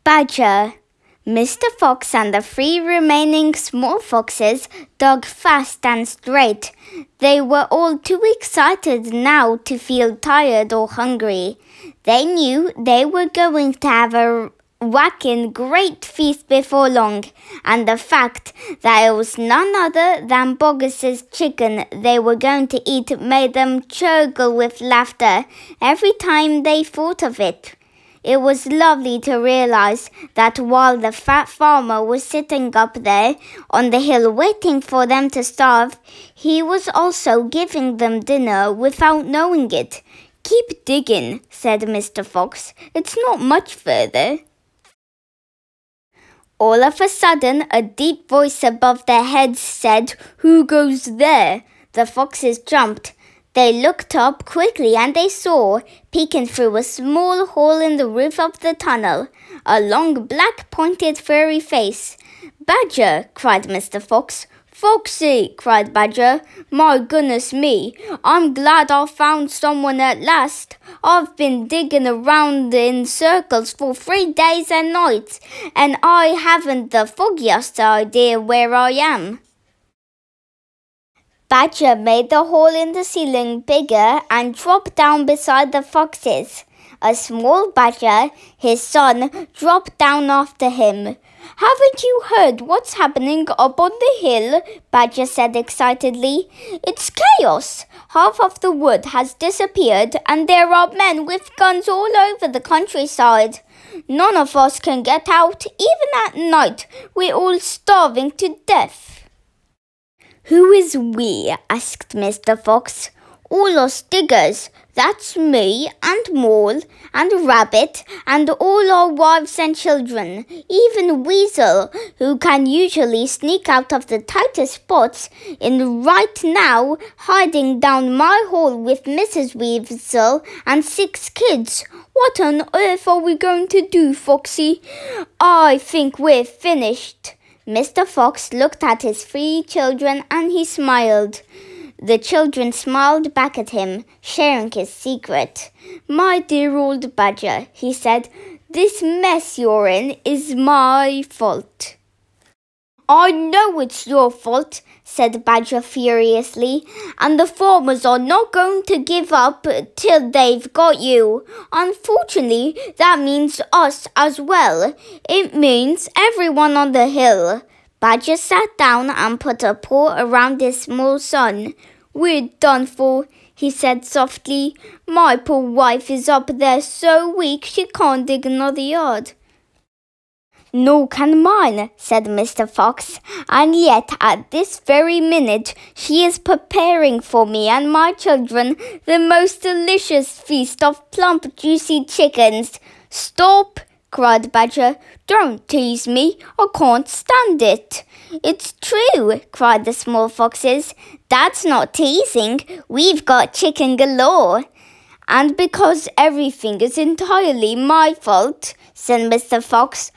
Badger. Mr. Fox and the 3 remaining small foxes dug fast and straight. They were all too excited now to feel tired or hungry. They knew they were going to have a whacking great feast before long, and the fact that it was none other than Boggis's chicken they were going to eat made them chortle with laughter every time they thought of it. It was lovely to realize that while the fat farmer was sitting up there on the hill waiting for them to starve, he was also giving them dinner without knowing it. "Keep digging," said Mr. Fox. "It's not much further." All of a sudden, a deep voice above their heads said, "Who goes there?" The foxes jumped. They looked up quickly and they saw, peeking through a small hole in the roof of the tunnel, a long black pointed furry face. "Badger!" cried Mr. Fox. "Foxy!" cried Badger. "My goodness me, I'm glad I found someone at last. I've been digging around in circles for 3 days and nights, and I haven't the foggiest idea where I am." Badger made the hole in the ceiling bigger and dropped down beside the foxes. A small badger, his son, dropped down after him. "Haven't you heard what's happening up on the hill?" Badger said excitedly. "It's chaos. Half of the wood has disappeared and there are men with guns all over the countryside. None of us can get out, even at night. We're all starving to death." "Who is we?" asked Mr. Fox. "All us diggers. That's me and Mole and Rabbit and all our wives and children, even Weasel, who can usually sneak out of the tightest spots, in right now hiding down my hole with Mrs. Weasel and 6 kids. What on earth are we going to do, Foxy? I think we're finished." Mr. Fox looked at his 3 children and he smiled. The children smiled back at him, sharing his secret. "My dear old Badger," he said, "this mess you're in is my fault." "I know it's your fault," said Badger furiously, "and the farmers are not going to give up till they've got you. Unfortunately, that means us as well. It means everyone on the hill." Badger sat down and put a paw around his small son. "We're done for," he said softly. "My poor wife is up there so weak she can't dig another yard." "Nor can mine," said Mr. Fox, "and yet at this very minute she is preparing for me and my children the most delicious feast of plump, juicy chickens." "Stop!" cried Badger. "Don't tease me. I can't stand it." "It's true," cried the small foxes. "That's not teasing. We've got chicken galore." "And because everything is entirely my fault," said Mr. Fox,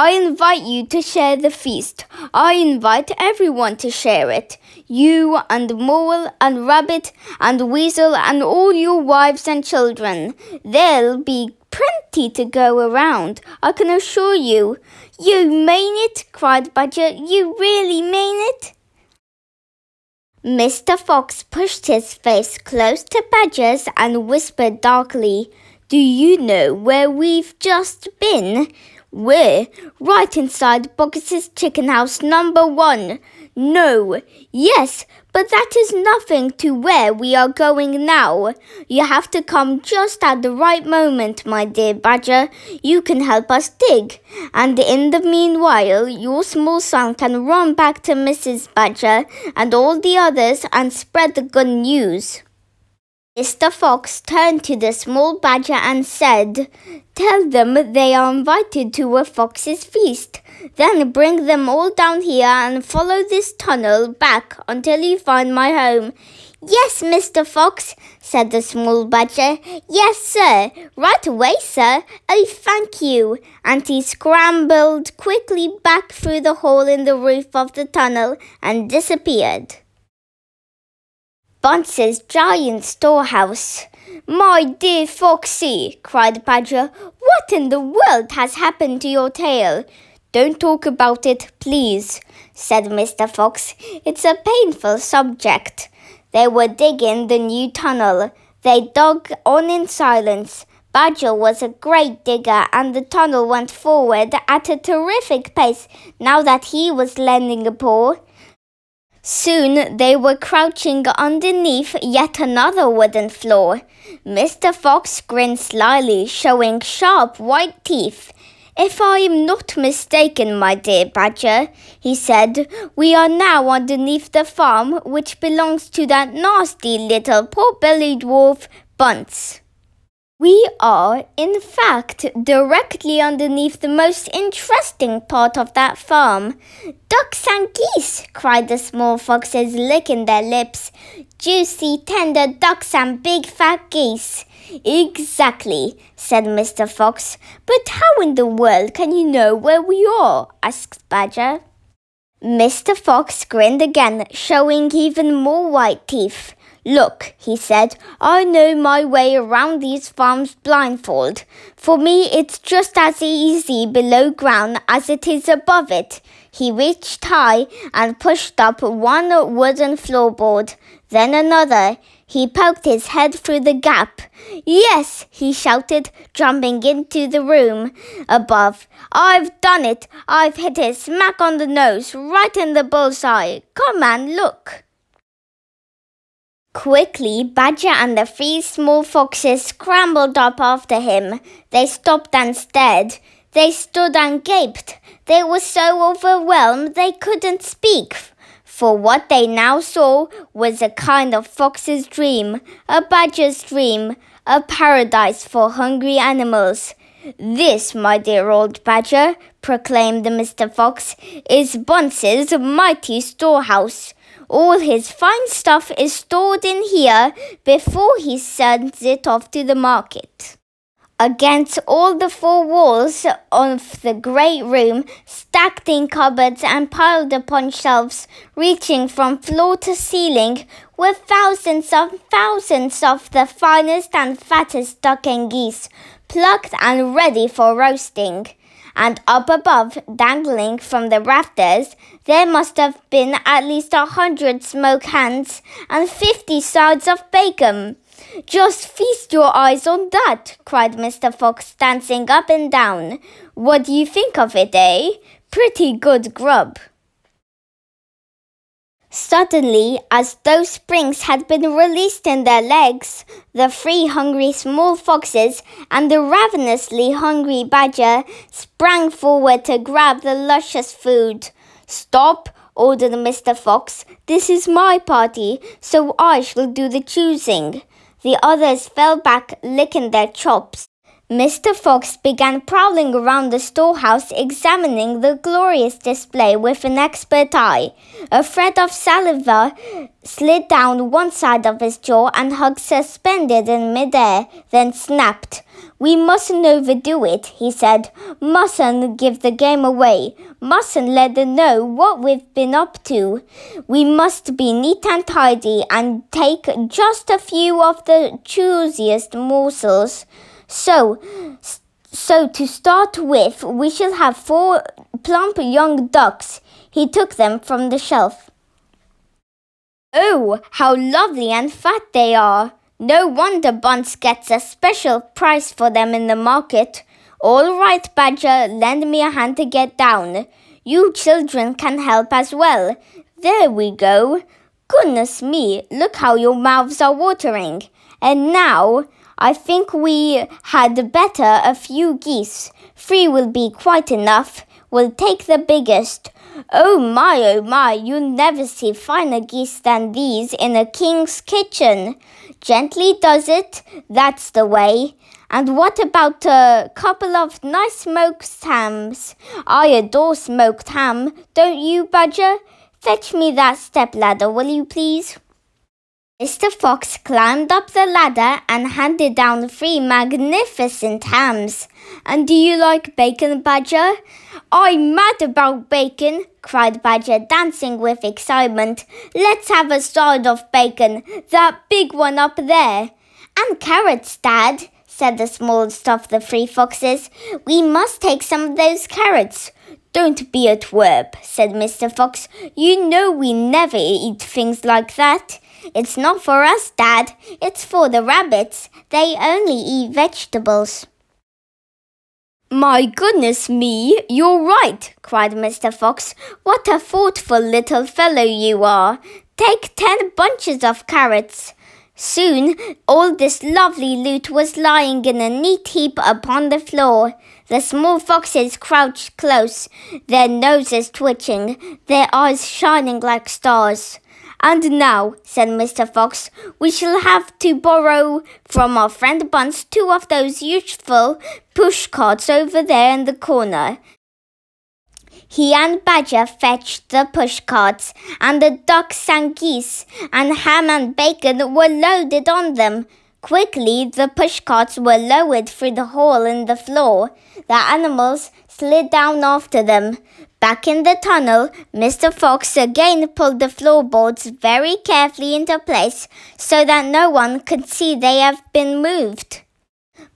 "I invite you to share the feast. I invite everyone to share it. You and Mole and Rabbit and Weasel and all your wives and children. There'll be plenty to go around, I can assure you." "You mean it?" cried Badger. "You really mean it?" Mr. Fox pushed his face close to Badger's and whispered darkly, "Do you know where we've just been? We're right inside Boggis's chicken house number 1. No, yes, but that is nothing to where we are going now. You have to come just at the right moment, my dear Badger. You can help us dig, and in the meanwhile your small son can run back to Mrs. Badger and all the others and spread the good news." Mr. Fox turned to the small badger and said, "Tell them they are invited to a fox's feast. Then bring them all down here and follow this tunnel back until you find my home." "Yes, Mr. Fox," said the small badger. "Yes, sir. Right away, sir. Oh, thank you." And he scrambled quickly back through the hole in the roof of the tunnel and disappeared. Bunce's giant storehouse. "My dear Foxy," cried Badger, "what in the world has happened to your tail?" "Don't talk about it, please," said Mr. Fox. "It's a painful subject." They were digging the new tunnel. They dug on in silence. Badger was a great digger, and the tunnel went forward at a terrific pace now that he was lending a paw. Soon they were crouching underneath yet another wooden floor. Mr. Fox grinned slyly, showing sharp white teeth. "If I am not mistaken, my dear Badger," he said, "we are now underneath the farm which belongs to that nasty little pot-bellied dwarf, Bunce." "We are, in fact, directly underneath the most interesting part of that farm. Ducks and geese," cried the small foxes, licking their lips. "Juicy, tender ducks and big fat geese." "Exactly," said Mr. Fox. "But how in the world can you know where we are?" asked Badger. Mr. Fox grinned again, showing even more white teeth. "Look," he said, "I know my way around these farms blindfold. For me, it's just as easy below ground as it is above it." He reached high and pushed up one wooden floorboard, then another. He poked his head through the gap. "Yes," he shouted, jumping into the room above. "I've done it. I've hit it smack on the nose, right in the bullseye. Come and look." Quickly, Badger and the three small foxes scrambled up after him. They stopped and stared. They stood and gaped. They were so overwhelmed they couldn't speak. For what they now saw was a kind of fox's dream, a badger's dream, a paradise for hungry animals. "This, my dear old Badger," proclaimed Mr. Fox, "is Bunce's mighty storehouse. All his fine stuff is stored in here before he sends it off to the market." Against all the four walls of the great room, stacked in cupboards and piled upon shelves, reaching from floor to ceiling, were thousands of the finest and fattest duck and geese, plucked and ready for roasting. And up above, dangling from the rafters, there must have been at least 100 smoke hands and 50 sides of bacon. "Just feast your eyes on that," cried Mr. Fox, dancing up and down. "What do you think of it, eh? Pretty good grub." Suddenly, as though springs had been released in their legs, the three hungry small foxes and the ravenously hungry Badger sprang forward to grab the luscious food. "Stop," ordered Mr. Fox. "This is my party, so I shall do the choosing." The others fell back, licking their chops. Mr. Fox began prowling around the storehouse, examining the glorious display with an expert eye. A thread of saliva slid down one side of his jaw and hung suspended in midair, then snapped. "We mustn't overdo it," he said. "Mustn't give the game away. Mustn't let them know what we've been up to. We must be neat and tidy and take just a few of the juiciest morsels. So to start with, we shall have 4 plump young ducks." He took them from the shelf. "Oh, how lovely and fat they are! No wonder Bunce gets a special price for them in the market. All right, Badger, lend me a hand to get down. You children can help as well. There we go. Goodness me, look how your mouths are watering. And now, I think we had better a few geese. 3 will be quite enough. We'll take the biggest. Oh my, you'll never see finer geese than these in a king's kitchen. Gently does it, that's the way. And what about a couple of nice smoked hams? I adore smoked ham, don't you, Badger? Fetch me that step-ladder, will you please?" Mr. Fox climbed up the ladder and handed down 3 magnificent hams. "And do you like bacon, Badger?" "I'm mad about bacon," cried Badger, dancing with excitement. "Let's have a side of bacon, that big one up there." And carrots, Dad, said the smallest of the three foxes. We must take some of those carrots. Don't be a twerp, said Mr. Fox. You know we never eat things like that. It's not for us, Dad. It's for the rabbits. They only eat vegetables. My goodness me, you're right, cried Mr. Fox. What a thoughtful little fellow you are. Take 10 bunches of carrots. Soon, all this lovely loot was lying in a neat heap upon the floor. The small foxes crouched close, their noses twitching, their eyes shining like stars. And now, said Mr. Fox, we shall have to borrow from our friend Bunce 2 of those useful push carts over there in the corner. He and Badger fetched the push carts, and the ducks and geese and ham and bacon were loaded on them. Quickly, the push carts were lowered through the hole in the floor. The animals slid down after them. Back in the tunnel, Mr. Fox again pulled the floorboards very carefully into place so that no one could see they have been moved.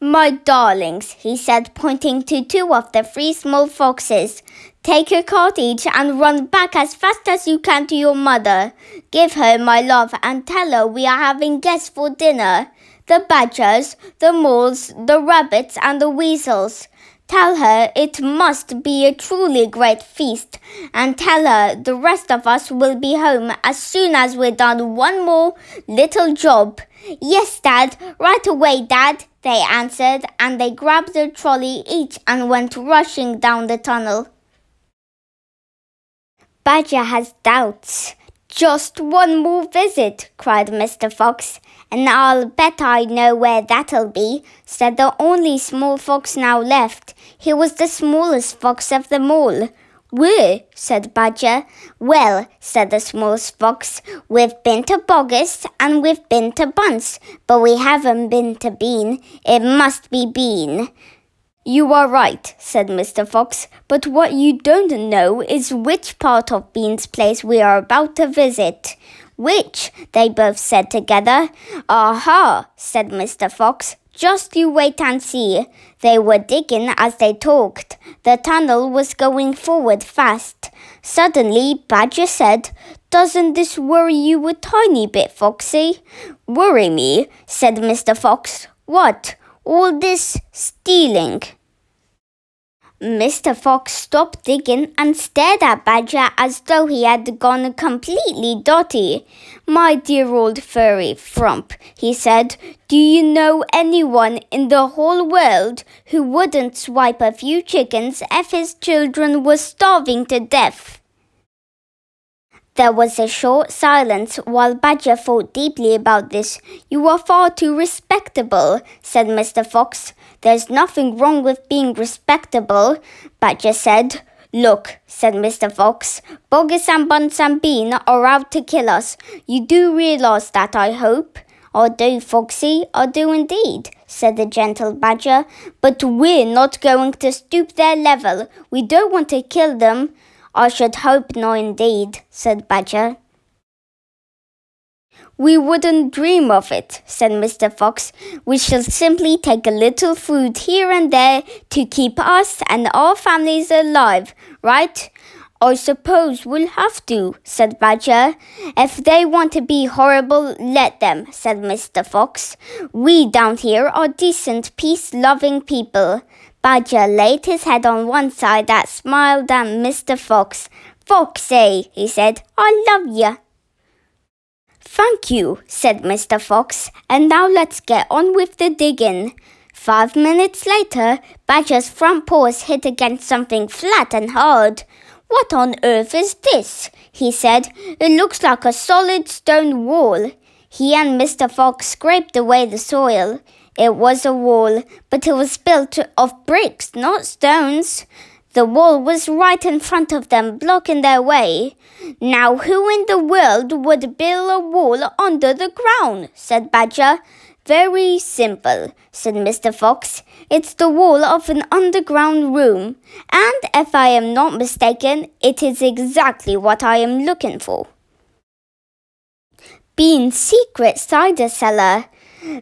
My darlings, he said, pointing to 2 of the 3 small foxes, take a cart each and run back as fast as you can to your mother. Give her my love and tell her we are having guests for dinner. The badgers, the moles, the rabbits and the weasels. Tell her it must be a truly great feast, and tell her the rest of us will be home as soon as we're done one more little job. Yes, Dad, right away, Dad, they answered, and they grabbed a trolley each and went rushing down the tunnel. Badger has doubts. Just one more visit, cried Mr. Fox. And I'll bet I know where that'll be, said the only small fox now left. He was the smallest fox of them all. Where? Said Badger. Well, said the smallest fox, we've been to Boggis and we've been to Bunce, but we haven't been to Bean. It must be Bean. You are right, said Mr. Fox, but what you don't know is which part of Bean's place we are about to visit. Which? They both said together. Aha, said Mr. Fox. Just you wait and see. They were digging as they talked. The tunnel was going forward fast. Suddenly, Badger said, Doesn't this worry you a tiny bit, Foxy? Worry me, said Mr. Fox. What? All this stealing? Mr. Fox stopped digging and stared at Badger as though he had gone completely dotty. My dear old furry frump, he said, do you know anyone in the whole world who wouldn't swipe a few chickens if his children were starving to death? There was a short silence while Badger thought deeply about this. You are far too respectable, said Mr. Fox. There's nothing wrong with being respectable, Badger said. Look, said Mr. Fox, Boggis and Bunce and Bean are out to kill us. You do realize that, I hope? I do, Foxy, I do indeed, said the gentle Badger. But we're not going to stoop their level. We don't want to kill them. I should hope not indeed, said Badger. We wouldn't dream of it, said Mr. Fox. We shall simply take a little food here and there to keep us and our families alive, right? I suppose we'll have to, said Badger. If they want to be horrible, let them, said Mr. Fox. We down here are decent, peace-loving people. Badger laid his head on one side and smiled at Mr. Fox. Foxy, he said, I love you. Thank you, said Mr. Fox, and now let's get on with the digging. 5 minutes later, Badger's front paws hit against something flat and hard. What on earth is this? He said. It looks like a solid stone wall. He and Mr. Fox scraped away the soil. It was a wall, but it was built of bricks, not stones. The wall was right in front of them, blocking their way. Now who in the world would build a wall under the ground? Said Badger. Very simple, said Mr. Fox. It's the wall of an underground room, and if I am not mistaken, it is exactly what I am looking for. Bean's secret cider cellar.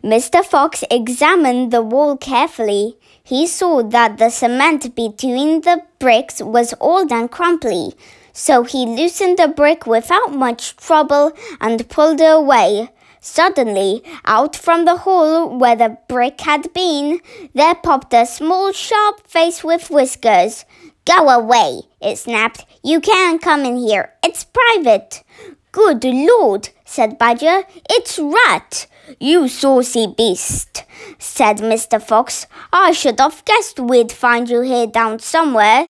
Mr. Fox examined the wall carefully. He saw that the cement between the bricks was old and crumbly, so he loosened the brick without much trouble and pulled it away. Suddenly, out from the hole where the brick had been, there popped a small, sharp face with whiskers. "Go away," it snapped. "You can't come in here. It's private." "Good Lord," said Badger. "It's Rat." "You saucy beast," said Mr. Fox. "I should have guessed we'd find you here down somewhere."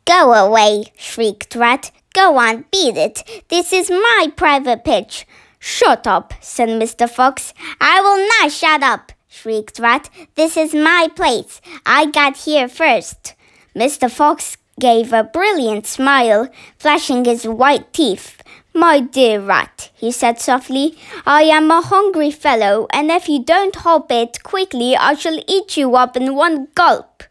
"Go away," shrieked Rat. "Go on, beat it. This is my private pitch." "Shut up," said Mr. Fox. "I will not shut up," shrieked Rat. "This is my place. I got here first." Mr. Fox gave a brilliant smile, flashing his white teeth. "My dear Rat," he said softly, "I am a hungry fellow, and if you don't hop it quickly, I shall eat you up in one gulp."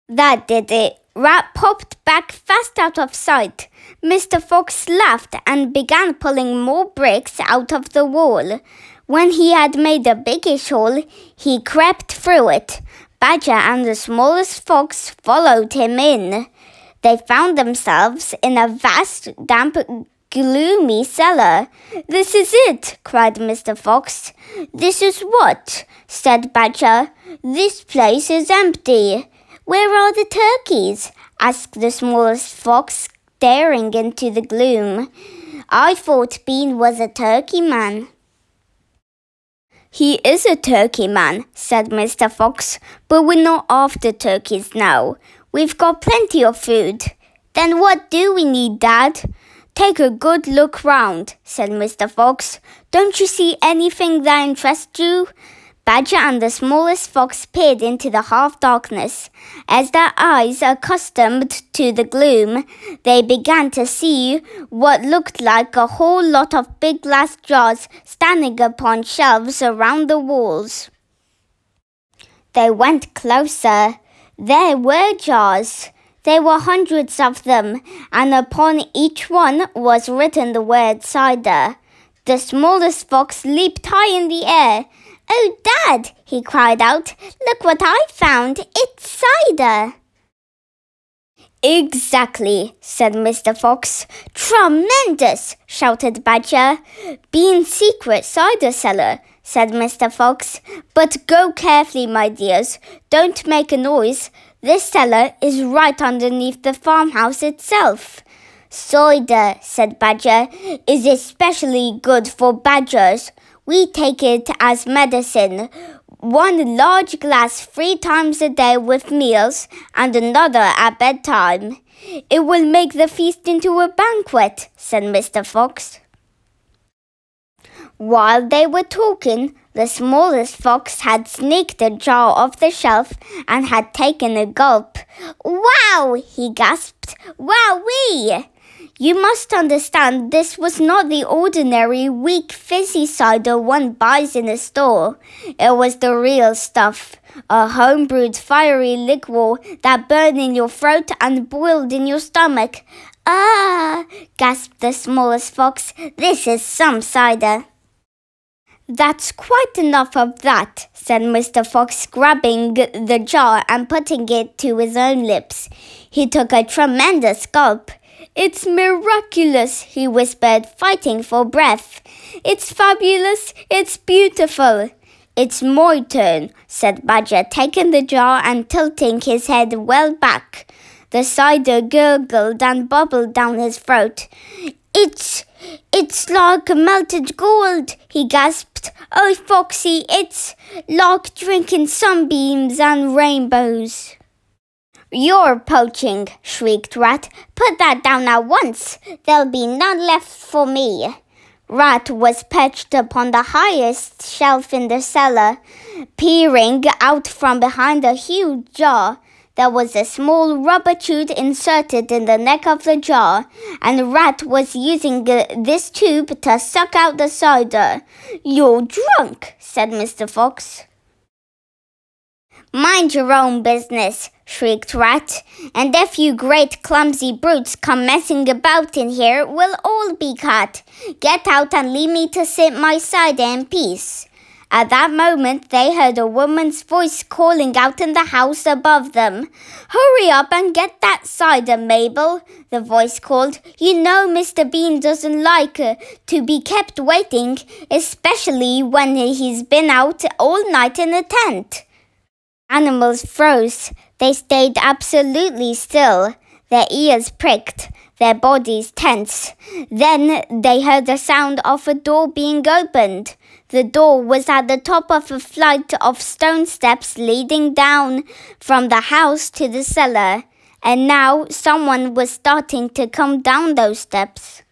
That did it. Rat popped back fast out of sight. Mr. Fox laughed and began pulling more bricks out of the wall. When he had made a biggish hole, he crept through it. Badger and the smallest fox followed him in. They found themselves in a vast, damp, gloomy cellar. "This is it," cried Mr. Fox. "This is what?" said Badger. "This place is empty." "Where are the turkeys?" asked the smallest fox, staring into the gloom. "I thought Bean was a turkey man." "He is a turkey man," said Mr. Fox, "but we're not after turkeys now. We've got plenty of food." "Then what do we need, Dad?" "Take a good look round," said Mr. Fox. "Don't you see anything that interests you?" Badger and the smallest fox peered into the half-darkness. As their eyes accustomed to the gloom, they began to see what looked like a whole lot of big glass jars standing upon shelves around the walls. They went closer. There were jars. There were hundreds of them, and upon each one was written the word cider. The smallest fox leaped high in the air. "Oh, Dad," he cried out, "look what I found. It's cider." "Exactly," said Mr. Fox. "Tremendous," shouted Badger. "Bean's secret cider cellar," said Mr. Fox. "But go carefully, my dears. Don't make a noise. This cellar is right underneath the farmhouse itself." "Cider," said Badger, "is especially good for badgers. We take it as medicine. 1 large glass 3 times a day with meals and another at bedtime." "It will make the feast into a banquet," said Mr. Fox. While they were talking, the smallest fox had sneaked a jar off the shelf and had taken a gulp. "Wow!" he gasped. "Wowee!" You must understand this was not the ordinary weak fizzy cider one buys in a store. It was the real stuff, a home-brewed fiery liquor that burned in your throat and boiled in your stomach. "Ah!" gasped the smallest fox. "This is some cider." "That's quite enough of that," said Mr. Fox, grabbing the jar and putting it to his own lips. He took a tremendous gulp. "It's miraculous," he whispered, fighting for breath. "It's fabulous. It's beautiful." "It's my turn," said Badger, taking the jar and tilting his head well back. The cider gurgled and bubbled down his throat. It's like melted gold," he gasped. "Oh, Foxy, it's like drinking sunbeams and rainbows." "You're poaching," shrieked Rat. "Put that down at once. There'll be none left for me." Rat was perched upon the highest shelf in the cellar, peering out from behind a huge jar. There was a small rubber tube inserted in the neck of the jar, and Rat was using this tube to suck out the cider. "You're drunk," said Mr. Fox. Mind your own business, shrieked Rat, and if you great clumsy brutes come messing about in here, we'll all be cut. Get out and leave me to sit my cider in peace. At that moment they heard a woman's voice calling out in the house above them. Hurry up and get that cider, Mabel, the voice called. You know Mr. Bean doesn't like to be kept waiting, especially when he's been out all night in a tent. Animals froze. They stayed absolutely still, their ears pricked, their bodies tense. Then they heard the sound of a door being opened. The door was at the top of a flight of stone steps leading down from the house to the cellar, and now someone was starting to come down those steps.